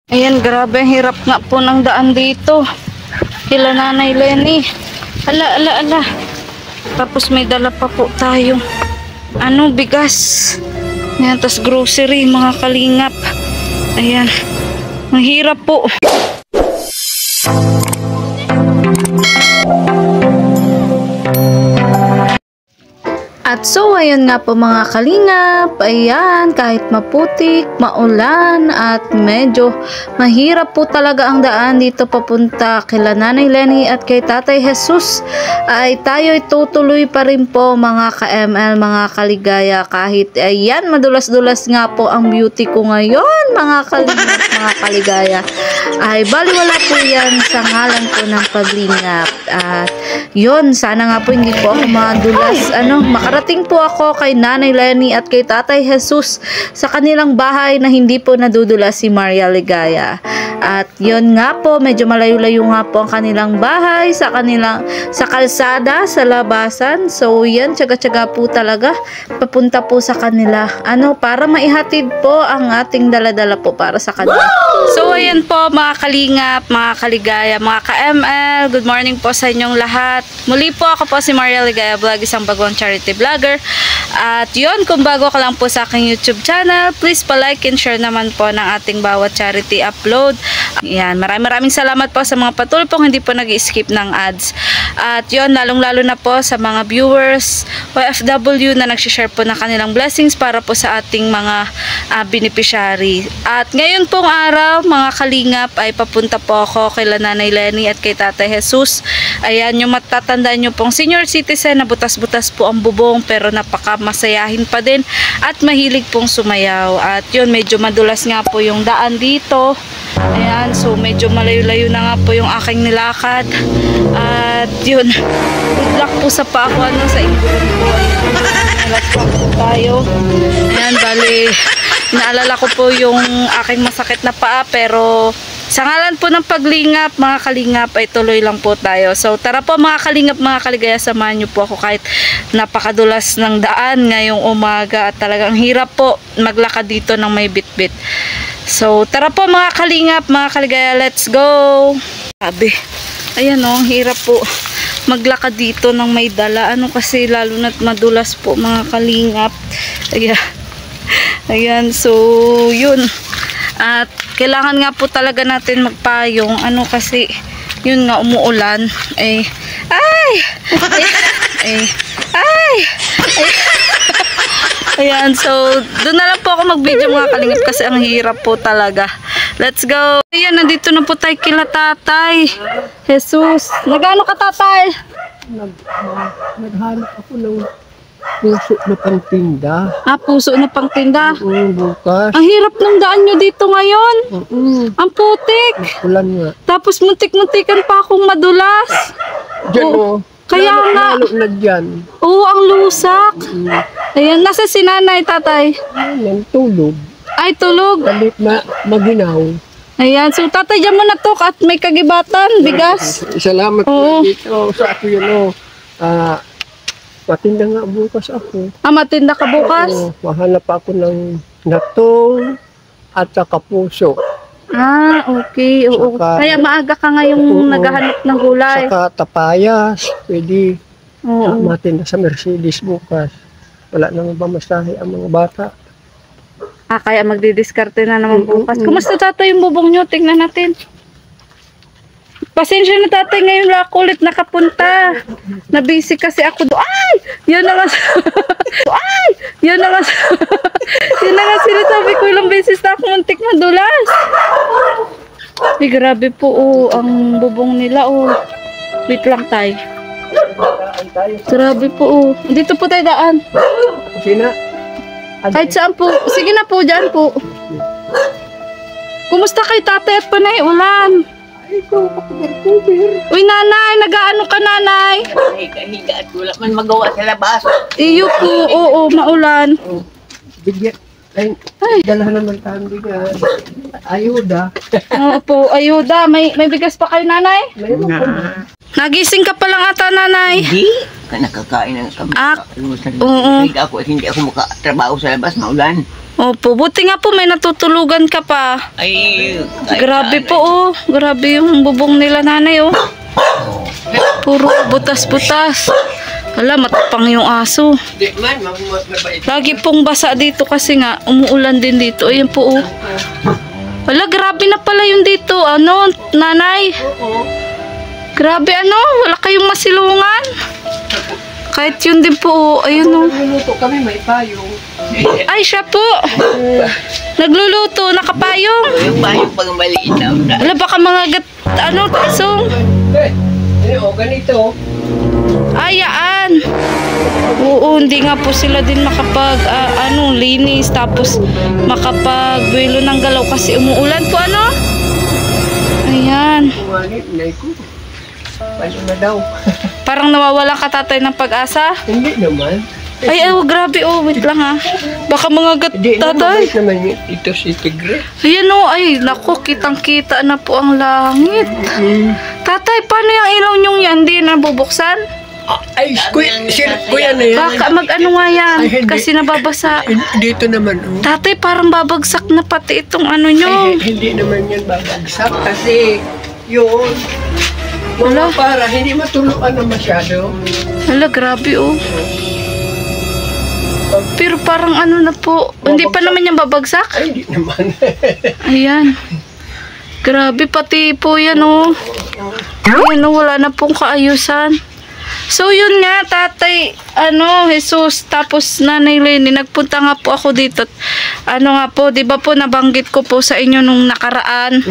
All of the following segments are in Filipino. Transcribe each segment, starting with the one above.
Ayan, grabe, hirap nga po ng daan dito. Kila Nanay Lenny. Ala. Tapos may dala pa po tayo. Bigas. Ayan, tas grocery, mga kalingap. Ayan, mahirap po. At so, ayun nga po mga kalingap, ayan, kahit maputik, maulan, at medyo mahirap po talaga ang daan dito papunta kila Nanay Lenny at kay Tatay Jesus, ay tayo tutuloy pa rin po mga ka-ML, mga kaligaya, kahit ayan, madulas-dulas nga po ang beauty ko ngayon, mga kalingap, mga kaligaya, ay baliwala po yan sa ngalan po ng paglingap. At yun, sana nga po hindi po ako madulas, makarating po ako kay Nanay Lenny at kay Tatay Jesus sa kanilang bahay na hindi po nadudulas si Maria Ligaya. At yun nga po, medyo malayo-layo nga po ang kanilang bahay sa kalsada, sa labasan. So yan, tsaga-tsaga po talaga papunta po sa kanila. Para maihatid po ang ating dala-dala po para sa kanila. So ayan po mga kalingap, mga kaligaya, mga ka-ML, good morning po sa inyong lahat. Muli po ako po si Maria Ligaya Vlog, isang bagong charity vlogger. At yun, kung bago ka lang po sa aking YouTube channel, please pa-like and share naman po ng ating bawat charity upload. Ayan, maraming salamat po sa mga patuloy pong hindi po nag-skip ng ads. At yun, lalong-lalo na po sa mga viewers, OFW na nag-share po ng kanilang blessings para po sa ating mga beneficiary. At ngayon pong araw, mga kalingap, ay papunta po ako kay Nanay Lenny at kay Tatay Jesus. Ayan, yung matatandaan nyo pong senior citizen na butas-butas po ang bubong pero napaka-masayahin pa din at mahilig pong sumayaw. At yun, medyo madulas nga po yung daan dito. Ayan, so medyo malayo-layo na nga po yung aking nilakad. At yun, good luck po sa pa ako sa inggulan po. Nalat po tayo. Ayan, bali, naalala ko po yung aking masakit na paa, pero sa ngalan po ng paglingap, mga kalingap, ay tuloy lang po tayo. So tara po mga kalingap, mga kaligaya, samahan nyo po ako kahit napakadulas ng daan ngayong umaga at talagang hirap po maglakad dito ng may bitbit. So tara po mga kalingap, mga kaligaya, let's go! Sabi, ayan ang hirap po maglakad dito ng may dala. Kasi lalo na't madulas po mga kalingap. Ayan, so yun. At kailangan nga po talaga natin magpayong kasi yun nga, umuulan ayan, so doon na lang po ako mag-video mga kalingap kasi ang hirap po talaga. Let's go. Ayan, nandito na po tayo kila Tatay Jesus. Nagano ka, Tatay? Naghanap ako ng puso na pangtinda. Puso na pangtinda? Bukas. Ang hirap ng daan nyo dito ngayon. Ang putik. Ulan nga. Tapos muntik-muntikan pa akong madulas. Diyan Kaya nga. Lalo na dyan. Oo, ang lusak. Ayan, nasa si Nanay, Tatay? Ayan, tulog. Ay, tulog. Balik maginaw. Ayan, so Tatay, dyan mo na to at may kagibatan, bigas. Salamat Oo. po dito sa ako yun. Matinda nga bukas ako. Matinda ka bukas? Mahanap ako ng natong at saka puso. Okay. Oo. Kaya maaga ka ngayong naghahanap ng gulay. Saka tapayas. Pwede Oo. matinda sa Mercedes bukas. Wala nang pamasahe ang mga bata. Kaya magdidiskarte na naman bukas. Kumusta, Tatay, yung bubong nyo? Tingnan natin. Pasensya na, Tatay, ngayon lang ako ulit nakapunta. Nabisi kasi ako doon. Ay! Yan na nga. Yan na nga sinasabi ko, ilang beses na ako muntik madulas. Ay, grabe po, ang bubong nila, Wait lang, Tay. Grabe po, Dito po tayo daan. Sina? Kahit saan po. Sige na po, dyan po. Kumusta kay Tatay at Panay? Ulan. Ito, kapag-cover. Uy, Nanay, nag-aano ka, Nanay? Higa at wala man magawa sa labas. Iyo po, oo, maulan. Bigyan. Ay, dala naman tayo bigyan. Ayuda. Oo po, ayuda. May bigas pa kayo, Nanay? Mayroon ko. Nagising ka pa lang ata, Nanay. Hindi. Nakakain na kami. Oo. Higa ako at hindi ako makatrabaho sa labas, maulan. Opo, buti nga po may natutulugan ka pa. Ay, Grabe po oh. Grabe yung bubong nila nanay oh. Puro butas-butas. Wala, matapang yung aso. Di man, mabait. Lagi pong basa dito kasi nga umuulan din dito. Ayan po oh. Wala, grabe na pala yung dito. Ano, nanay? Oo. Grabe ano, wala kayong masilungan. Kahit yun din po, ayun o. Nagluluto kami, may payong. Ay, siya po. Nagluluto, nakapayong. yung bayong pag maliit na. Wala, baka mga tasong. Ganito. Ayaan. Oo, hindi nga po sila din makapag, linis. Tapos, makapag-buwelo ng galaw kasi umuulan po, ano? Ayan. Kumalit, nay ko. Paano na daw? Parang nawawala ka tatay ng pag-asa. Hindi naman. Ay, grabe oh. Wait lang ha. Baka mga Hindi naman, tatay. mabait naman ito si Tigre. Ayan oh. Ay, naku, kitang-kita na po ang langit. Tatay, paano yung ilaw nyong yan? Hindi nabubuksan? Ay, kuya na yan. Baka mag-ano nga yan. Ay, hindi. Kasi nababasa. Dito naman, oh. Tatay, parang babagsak na pati itong ano nyo. Ay, hindi naman yan babagsak kasi yun. Wala. Mga para hindi matuluan na masyado. Hala, grabe oh. Pero parang ano na po. Hindi pa naman yan babagsak. Ay, hindi naman. Ayan. Grabe, pati po yan oh. Ayan oh, wala na pong kaayusan. So yun nga, tatay, Jesus, tapos nanay Lenny, nagpunta nga po ako dito. Nga po, di ba po nabanggit ko po sa inyo nung nakaraan,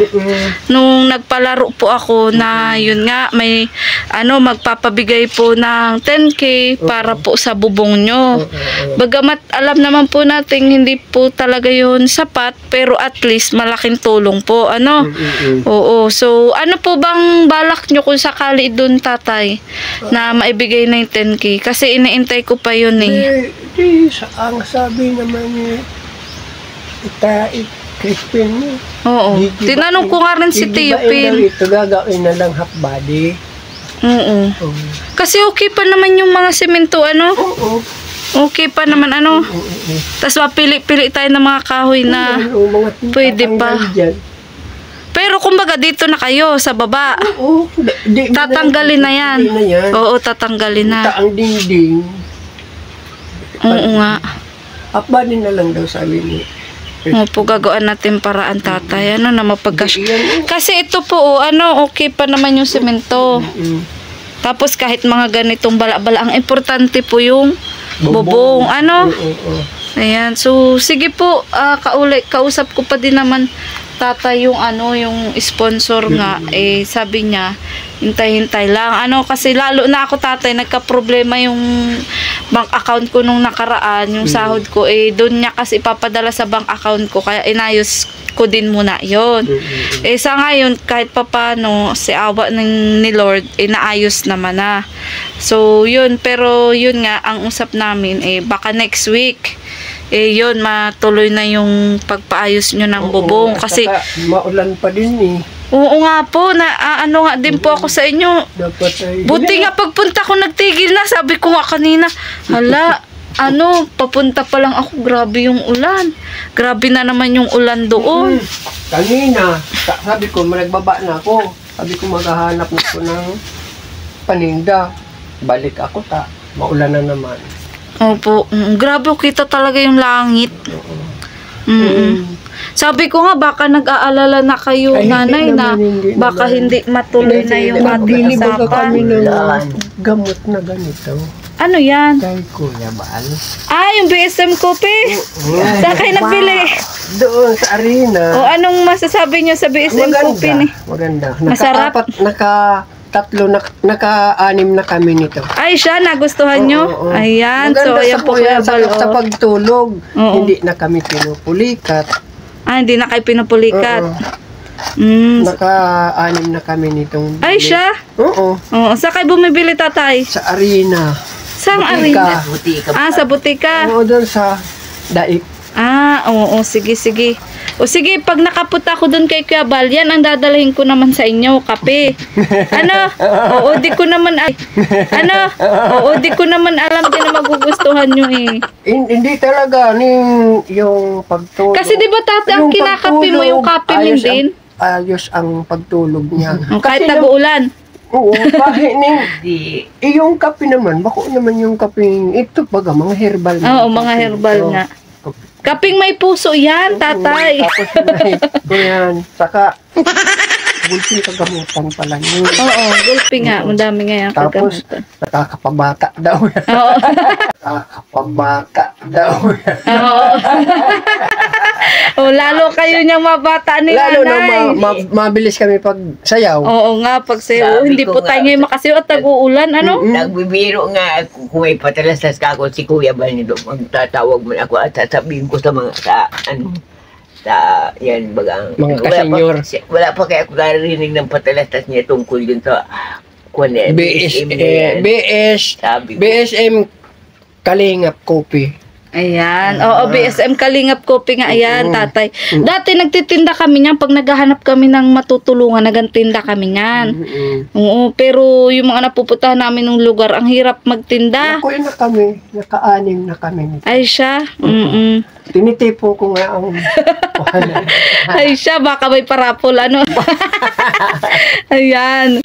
nung nagpalaro po ako na yun nga, may magpapabigay po ng 10K para po sa bubong nyo. Bagamat alam naman po natin hindi po talaga yun sapat, pero at least malaking tulong po, Oo, so ano po bang balak nyo kung sakali dun, tatay, na maibigay na yung 10K? Kasi iniintay ko pa yun eh. Ang sabi naman ni Crispin mo. Oo. Tinanong ko nga rin si Tio Pin. Ito gagawin na lang half body. Oo. Kasi okay pa naman yung mga semento, Oo. Okay pa naman, Tapos mapili-pili tayo ng mga kahoy na pwede pa. Pero kumbaga dito na kayo sa baba. Oo. Tatanggalin na yan. Oo, tatanggalin na. Ang dingding. Oo nga. Half body na lang daw sabi ni. Opo, gagawin natin paraan, tatay. Na mapagkasya. Kasi ito po, okay pa naman yung semento. Tapos kahit mga ganitong bala-bala, ang importante po yung bubong. Ayan. So, sige po, kausap ko pa din naman tatay yung yung sponsor nga, sabi niya, hintay-hintay lang. Kasi lalo na ako, tatay, nagka-problema yung bank account ko nung nakaraan, yung sahod ko, doon niya kasi ipapadala sa bank account ko, kaya inayos ko din muna yon. Sa ngayon, kahit papano, si awa ni Lord, naayos naman na. So, yun, pero yun nga, ang usap namin, baka next week, yun, matuloy na yung pagpaayos nyo ng bubong. Kasi maulan pa din eh. Oo nga po, nga din po ako sa inyo. Buti nga pagpunta ko nagtigil na, sabi ko nga kanina, hala, papunta pa lang ako, grabe yung ulan. Grabe na naman yung ulan doon. Kanina, sabi ko, nagbaba na ako. Sabi ko, maghahanap na ako ng paninda. Balik ako, maulan na naman. Opo, grabe, kita talaga yung langit. Sabi ko nga, baka nag-aalala na kayo, nanay, na baka hindi matuloy na yung ating usapan. Kami ng gamot na ganito. Ano yan? Kay Kuya Baal. Yung BSM Coffee? Saan kayo nagbili? Doon sa arena. Anong masasabi niyo sa BSM Coffee ni? Maganda. Masarap? Naka-anim na kami nito. Ay, siya, nagustuhan nyo? Ayan, so ayan po Kuya Bal. Sa pagtulog, hindi na kami pinupulikat. Hindi na kayo pinupulikat. Naka-anim na kami nitong. Ay, siya? Oo. Saan kayo bumibili, tatay? Sa arena. Saan arena? Sa butika. Oo, doon sa Daip. Oo, sige. O sige, pag nakapunta ako doon kay Kuya Bal, yan ang dadalhin ko naman sa inyo, kape. Ano? Oo, di ko naman ano? Oo, di ko naman alam din na magugustuhan nyo eh. Hindi talaga yung pagtulog. Kasi di ba tata, ang kinakape mo yung kape min din? Ayos ang pagtulog niya. Kahit tag-uulan. Oo, kahit yung kape naman, bako naman yung kapeng, ito baga, mga herbal. Oo, mga herbal nga. Kaping may puso yan, tatay. Tapos yan, saka, gulping kagamutan pala yun. Oo, gulping nga, madami nga yan Tapos, kagamutan. nakakapabata daw yan. Oo. Nakakapabata daw yan. Oo. O, lalo kayo niyang mabata ni Lalo nanay. na mabilis kami pag sayaw. Oo nga, pag sayo, Sabi hindi ko po nga, tayo ngayon makasiyo at tag-uulan, ano? Nagbibiro nga ako kung may patalastas ka ako si Kuya Balnido. Magtatawag mo ako at sasabihin ko sa mga yan bagang Mga kasenyor. Wala pa kaya ako narinig ng patalastas niya tungkol yun sa BSM na yan. Sabi ko. BSM Kalingap Kopi. Ayan. Oo, BSM Kalingap Kopi nga. Ayan, tatay. Dati nagtitinda kami niyan. Pag naghahanap kami ng matutulungan, nagtinda kami niyan. Oo, pero yung mga napupuntahan namin ng lugar, ang hirap magtinda. Nakuha na kami. Naka-anim na kami. Ay siya. Tinitipon ko nga ang Ay siya, baka may parapol, ano? Ayan.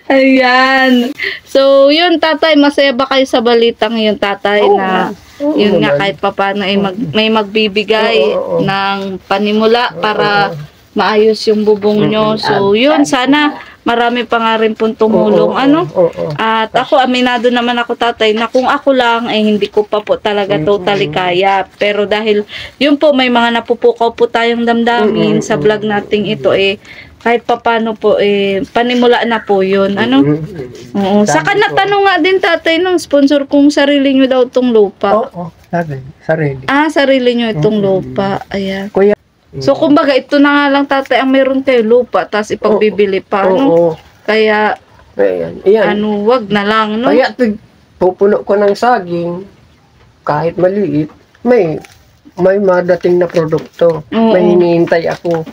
Ayan. So, yun, tatay, masaya ba kayo sa balitang yun, tatay, na yun nga, kahit papano ay may magbibigay ng panimula para maayos yung bubong nyo. So, yun, sana marami pa nga rin pong tumulong, ano? At ako, aminado naman ako, tatay, na kung ako lang, ay hindi ko pa po talaga totally kaya. Pero dahil, yun po, may mga napupukaw po tayong damdamin sa vlog nating ito, kahit papano po, panimula na po yun, ano? Oo. Saka natanong nga din, tatay, ng sponsor kung sarili nyo daw itong lupa. Oo, sarili. Ah, sarili nyo itong lupa. Ayan. Kuya. So, kumbaga, ito na nga lang, tatay, ang meron kayo lupa, tapos ipagbibili pa, ano? Kaya, Ayan. wag na lang, no? Kaya pupuno ko ng saging, kahit maliit, may madating na produkto. Oo. May hinihintay ako.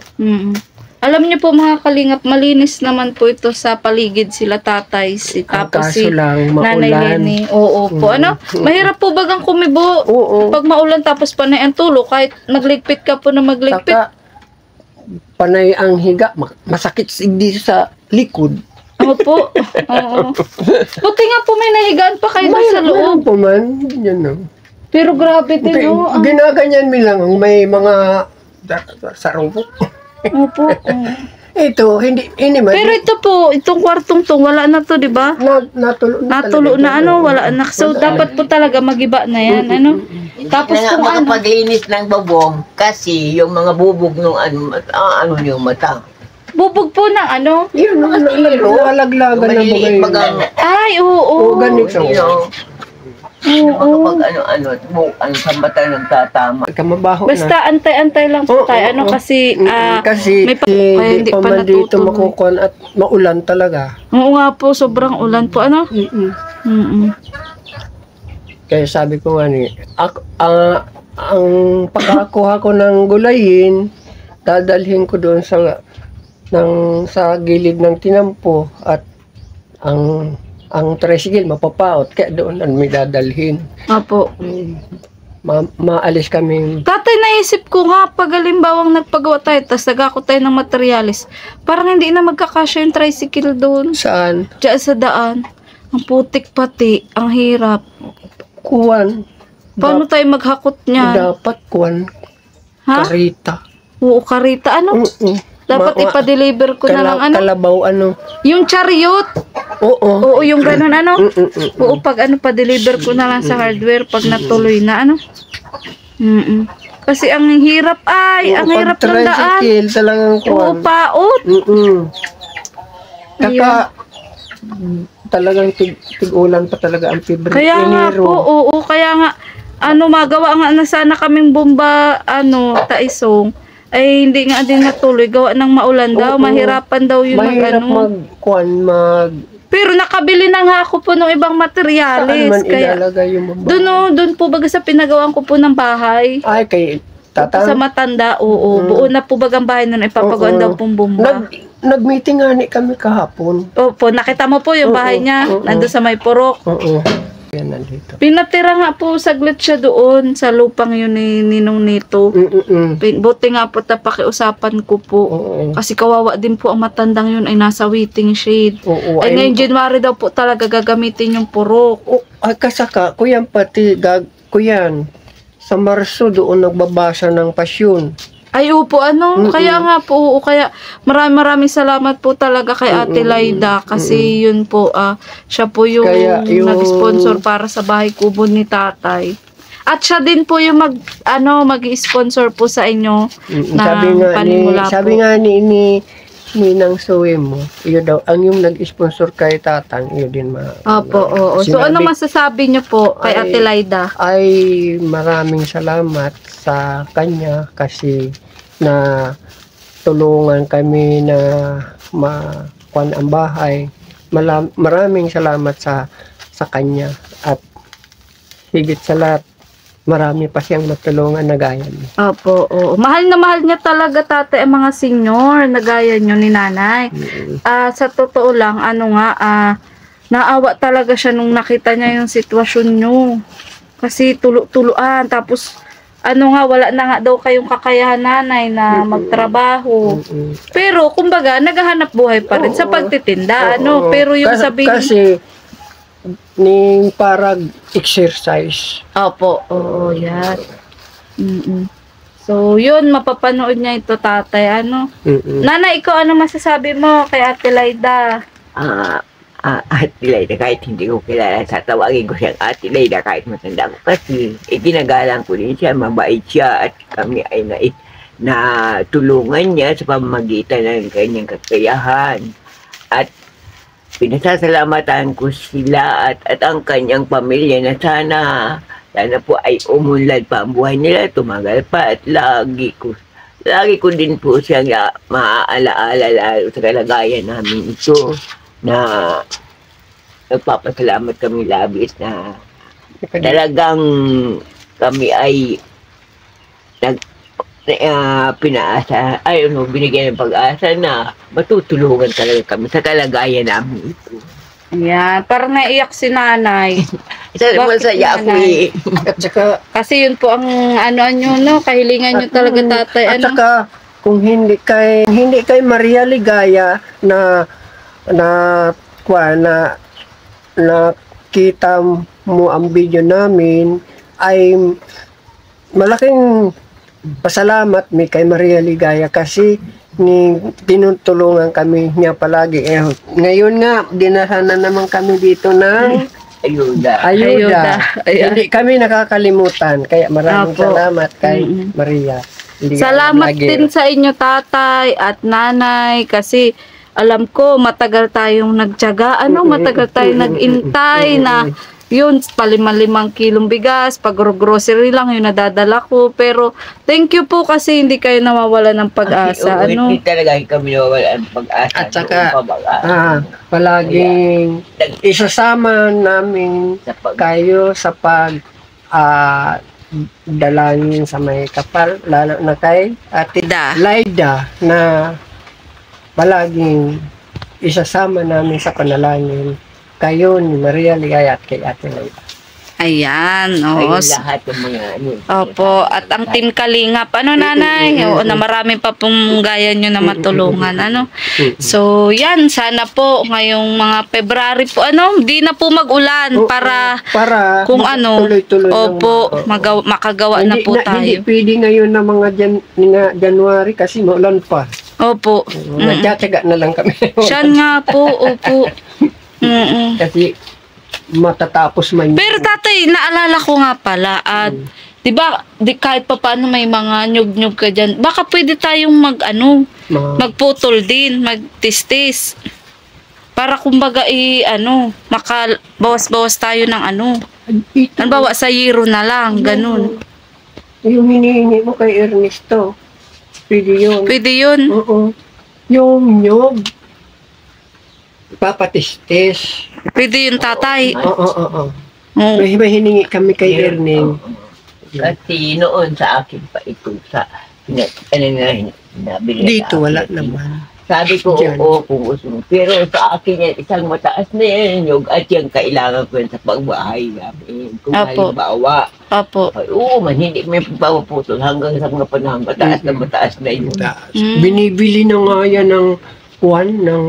Alam niyo po, mga kalingap, malinis naman po ito sa paligid sila, tatay, tapos si Kaso lang, Nanay maulan. Lenny. Oo po. Ano? Mahirap po bagang kumibo. Oo. Pag maulan tapos panay ang tulo, kahit magligpit ka po na magligpit. Saka, panay ang higa, masakit dito sa likod. Opo. Oo. Buti nga po may nahigaan pa kayo sa loob. Mayroon po man, yan o. Pero grabe din, no? Ginaganyan mi lang, may mga sarupok. Opo. Ito, hindi man. Pero ito po, itong kwartong to, wala na to, di ba? Natulo na, ano, wala na. So, dapat po talaga magiba na yan, ano? Tapos na kung nga ano, paglinis ng babong kasi yung mga bubog ng ano yung mata. bubog po ng ano? Yun, nalaglagan na Maliliit mga bagang Ay, oo. Oo, ganito. Kapag ano sa mata nagtatama. Kamabaho na. Basta antay-antay lang po Oo, tayo. Ano oo. kasi, Kasi may kaya hindi pa man dito natutuloy. makukuhan at maulan talaga. Oo nga po, sobrang ulan po. Ano? Kaya sabi ko nga ang pagkakuha ko ng gulayin, dadalhin ko doon sa gilid ng tinampo at ang tricycle mapapaot kaya doon may dadalhin. Apo. Maalis kami. Tatay, naisip ko nga, pag halimbawang nagpagawa tayo, tapos nagako tayo ng materialis, parang hindi na magkakasya yung tricycle doon. Saan? Diyan sa daan. Ang putik pati, ang hirap. Kuwan. Paano tayo maghakot niyan? Dapat kuwan. Ha? Karita. Oo, karita. Ano? Dapat ipa-deliver ko na lang ano? Kalabaw ano. Yung chariot. Oo. Oo, yung ganun ano? Oo, pag ano, pa-deliver ko na lang sa hardware pag natuloy na ano? Kasi ang hirap ang hirap ng daan. Tricycle talagang Oo, kuwan. paot. Kaka talagang tig-ulan pa talaga ang Pebrero. Kaya nga po, oo, kaya nga, magawa nga na sana kaming bomba, taisong, ay hindi nga din natuloy, gawa ng maulan daw, mahirapan daw yun Mahirap Pero nakabili na nga ako po ng ibang materialis. Saan man Kaya, ilalagay yung bomba? doon po baga sa pinagawaan ko po ng bahay. Ay, kay Tatang? Sa matanda, oo. Buo na po bagang bahay nun, ipapagawan Oo. daw pong bomba. Nag-meeting nga ni kami kahapon. Opo, nakita mo po yung bahay niya, nandun sa may purok. Oo. Yan nandito. Pinatira nga po saglit siya doon sa lupang yun ni Ninong Nito. Buti nga po tapakiusapan ko po. Oo. Kasi kawawa din po ang matandang yun ay nasa waiting shade. Oo. Ay ngayong January daw po talaga gagamitin yung purok. Ay kasaka, kuyan pati, kuyan. Sa Marso doon nagbabasa ng pasyon. Ay upo, kaya nga po, kaya maraming salamat po talaga kay Ate Laida kasi yun po, siya po yung, nag-sponsor para sa bahay kubo ni tatay. At siya din po yung mag-sponsor po sa inyo ng panimula po. Sabi nga ni Nang Suwe mo, yun daw, ang yung nag-sponsor kay Tatang, yun din Opo, oo. So ano masasabi niyo po kay Ate Laida? Ay maraming salamat sa kanya kasi na tulungan kami na makuan ang bahay. Maraming salamat sa kanya at higit sa lahat marami pa siyang matulungan na gaya niya. Opo, oo. Mahal na mahal niya talaga tatay ang mga senior na gaya niyo ni nanay. Sa totoo lang, naawa talaga siya nung nakita niya yung sitwasyon niyo. Kasi tuluan, tapos wala na nga daw kayong kakayahan nanay na magtrabaho. Pero, kumbaga, naghahanap buhay pa rin sa pagtitinda, Pero yung sabihin... Kasi, ni parang exercise. Opo, oo, yan. So, yun, mapapanood niya ito, tatay, Nanay, ikaw, ano masasabi mo kay Ate Laida? Ate Laida, kahit hindi ko kilala, tatawagin ko siyang Ate Laida kahit matanda ko. Kasi, ginagalang ko din siya, mabait siya, at kami ay natulungan niya sa pamamagitan ng kanyang kakayahan. At pinasasalamatan ko sila at ang kanyang pamilya na sana po ay umunlad pa ang buhay nila, tumagal pa at lagi ko din po siyang maaalaala lalo sa kalagayan namin ito na nagpapasalamat kami labis na talagang kami ay binigyan ng pag-asa na matutulungan talaga kami sa kalagayan namin ito. Ayan, parang naiyak si nanay. Masaya ako eh. At saka, kasi yun po ang kahilingan nyo talaga tatay. At saka, kung hindi kay Maria Ligaya na kita mo ang video namin ay malaking pasalamat mi kay Maria Ligaya kasi tinutulungan kami niya palagi. Ngayon nga, dinahan na naman kami dito ng ayuda. Hindi kami nakakalimutan. Kaya maraming salamat kay Maria. Salamat din sa inyo tatay at nanay kasi alam ko matagal tayong nagtiyaga. Matagal tayong nag-intay na yun, 5 kilong bigas, pag grocery lang yung nadadala ko. Pero, thank you po kasi hindi kayo nawawala ng pag-asa. Hindi talaga kami nawawala ng pag-asa. At saka, palaging isasama namin kayo sa dalangin sa may kapal, lalo na kay Ate Laida na palaging isasama namin sa panalangin kayo ni Maria Ligaya at kay Ate Laida. Ayan, lahat ng mga Opo, at ang Team Kalingap, nanay? Na marami pa pong gaya nyo na matulungan, So, yan, sana po ngayong mga February po, di na po mag-ulan para kung tuloy-tuloy opo, makagawa na po tayo. Hindi pwede ngayon na mga January kasi maulan pa. Opo. Nagtataga na lang kami. Siyan nga po, opo. Kasi matatapos man. Pero tatay, naalala ko nga pala at di ba kahit pa paano may mga nyug-nyug ka dyan, baka pwede tayong magputol din, magtistis. Para kumbaga makabawas-bawas tayo ng Halimbawa sa yero na lang, ganun. Yung hinihingi mo kay Ernesto, pwede yun. Pwede yun? Oo. Yung nyug, papatistis. Pwede yun tatay. Oo. May hiningi kami kay Erning. Kasi noon sa akin pa ito sa nabili Dito sa wala akin. naman. Sabi ko, Diyan. oo, kung gusto mo. Pero sa akin yan, isang mataas na yan yung at yung kailangan ko yan sa pagbahay namin. Kung Apo. halimbawa, Opo. ay, oo man, hindi may pagpaputol hanggang sa mga panahon, mataas na yun. Taas. Mm. Binibili na nga yan ng kuwan ng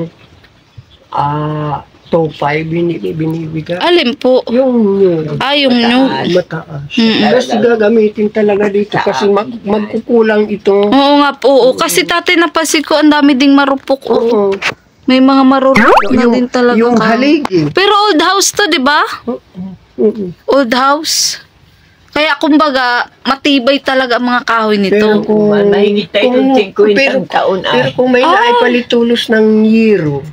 2.5 binibigay. Alin po? Yung Yung new. mataas. Mm-mm. Kasi gagamitin talaga dito kasi magkukulang ito. Oo nga po. Oo. Kasi dati napansin ko ang dami ding marupok. Oo. Oo. May mga marupok na din talaga. Yung kahoy. haligi. Pero old house to, di ba? Oo. Old house. Kaya kumbaga, matibay talaga ang mga kahoy nito. Pero kung, Mahigit tayo ng 50 taon pero ay. kung may naipalitulos ng yero,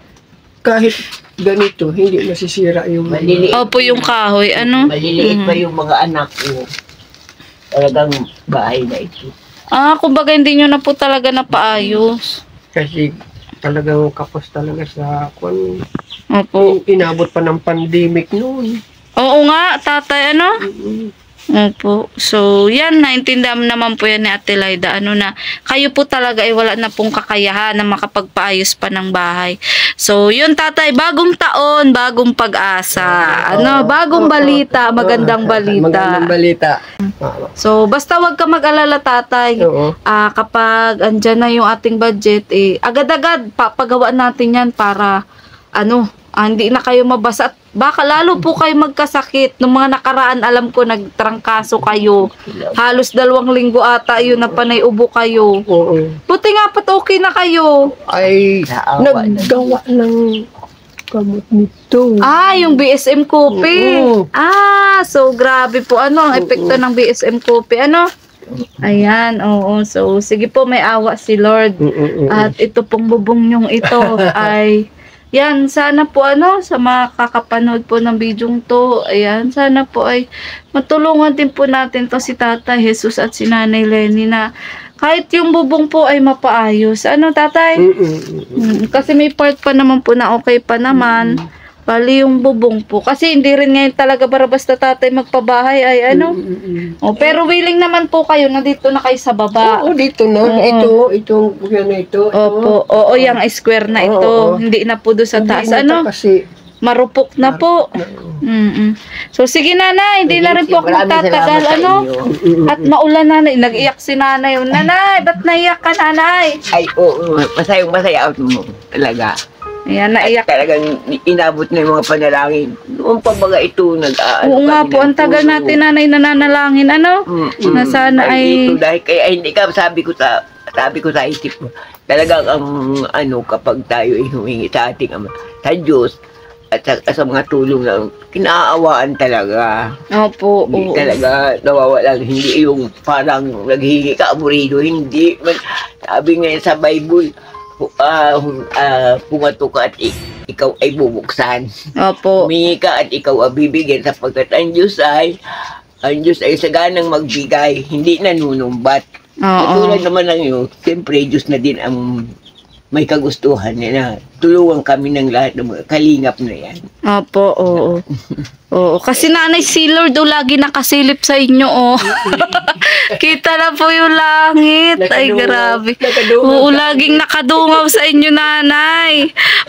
kahit ganito, hindi masisira yung Maliliit. Opo, yung kahoy. Ano? Maliliit pa yung mga anak ko. Talagang bahay na ito. Kumbaga hindi nyo na po talaga napaayos. Kasi talagang kapos talaga sa kung Opo. inabot pa ng pandemic noon. Oo nga, tatay, ano? Opo. So, yan, naintindihan naman po yan ni Ate Laida. Ano na, kayo po talaga ay wala na pong kakayahan na makapagpaayos pa ng bahay. So, yun tatay, bagong taon, bagong pag-asa. Ano, bagong balita, magandang balita. Magandang balita. So, basta wag ka mag-alala tatay. Oo. Kapag andyan na yung ating budget, agad-agad papagawa natin yan para, hindi na kayo mabasa. At baka lalo po kayo magkasakit. Nung mga nakaraan, alam ko, nagtrangkaso kayo. Halos 2 linggo ata yun na panay ubo kayo. Oo. Buti nga pat okay na kayo. Ay, Naawa na. naggawa ng kamot nito. Yung BSM Coffee. Oo. So grabe po. Ano ang epekto ng BSM Coffee? Ayan, oo. So, sige po, may awa si Lord. At ito pong bubong yung ito ay yan, sana po sa mga kakapanood po ng bidyong to, ayan, sana po ay matulungan din po natin to si Tatay Jesus at si Nanay Lenny na kahit yung bubong po ay mapaayos. Tatay? Kasi may part pa naman po na okay pa naman. Bali yung bubong po. Kasi hindi rin ngayon talaga basta tatay magpabahay ay pero willing naman po kayo na dito na kayo sa baba. Oo, dito na. Oo. Itong yan na ito. Opo, oo, yung square na ito. Oo. Hindi na po doon sa taas. Kasi Marupok na po. So sige nanay, hindi na rin po ako Maraming magtatagal salamat sa inyo. At maulan nanay, nag-iyak si nanay. Nanay, ba't naiyak ka nanay? Ay, oo, masaya mo talaga. Ayan, naiyak. Talagang inabot na yung mga panalangin. Noong pa baga ito, Oo nga po, ang tagal natin nanay nananalangin. Na sana ay... Dito, dahil kaya hindi ka, sabi ko sa isip mo, talagang kapag tayo ay humingi sa ating Ama, sa Diyos, at sa mga tulong na kinaawaan talaga. Opo, Hindi oo. talaga nawawala. Hindi yung parang naghihingi ka, aburido. Hindi. Sabi nga sa Bible, pumato ka at ikaw ay bubuksan. Opo. Humingi ka at ikaw ay bibigyan sapagkat ang Diyos ay saganang magbigay, hindi nanunumbat. Oo. Tulad naman ng yun, siyempre Diyos na din ang may kagustuhan niya na tulungan kami ng lahat ng mga kalingap na yan. Opo, oo. Oo, kasi nanay si Lord lagi nakasilip sa inyo, Kita na po yung langit. Ay, Nakadungaw. grabe. Nakadungaw Oo, sa laging nakadungaw sa inyo, nanay.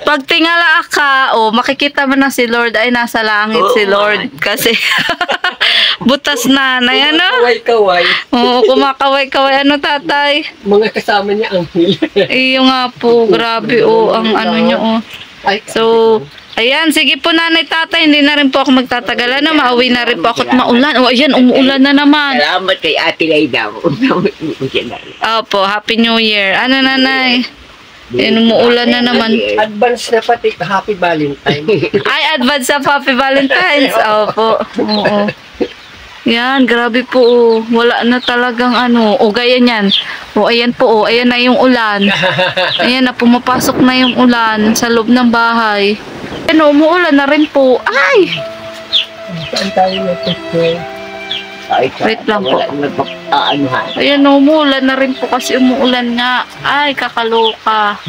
Pag tingala ka, makikita mo na si Lord ay nasa langit Oo, si Lord. Kasi butas nanay, kaway-kaway. Oo, kumakaway-kaway. Tatay? Mga kasama niya ang Iyo nga po, grabe, ang nyo, Ay, So, ayan, sige po nanay tatay, hindi na rin po ako magtatagal. Mauwi na rin po ako at maulan. Ayan, umuulan na naman. Salamat kay Ate Laida. Opo, Happy New Year. Nanay? Ayan, umuulan na naman. advance na pati Happy Valentine. Ay, advance sa Happy Valentine's. Opo, oo. Yan, grabe po. Wala na talagang gaya niyan. Ayan po. Ayan na yung ulan. Ayan na, pumapasok na yung ulan sa loob ng bahay. Umuulan na rin po. Ay! Saan tayo natuto? Wait lang po. Nagpapaanuhan. Ayan, umuulan na rin po kasi umuulan nga. Ay, kakaloka.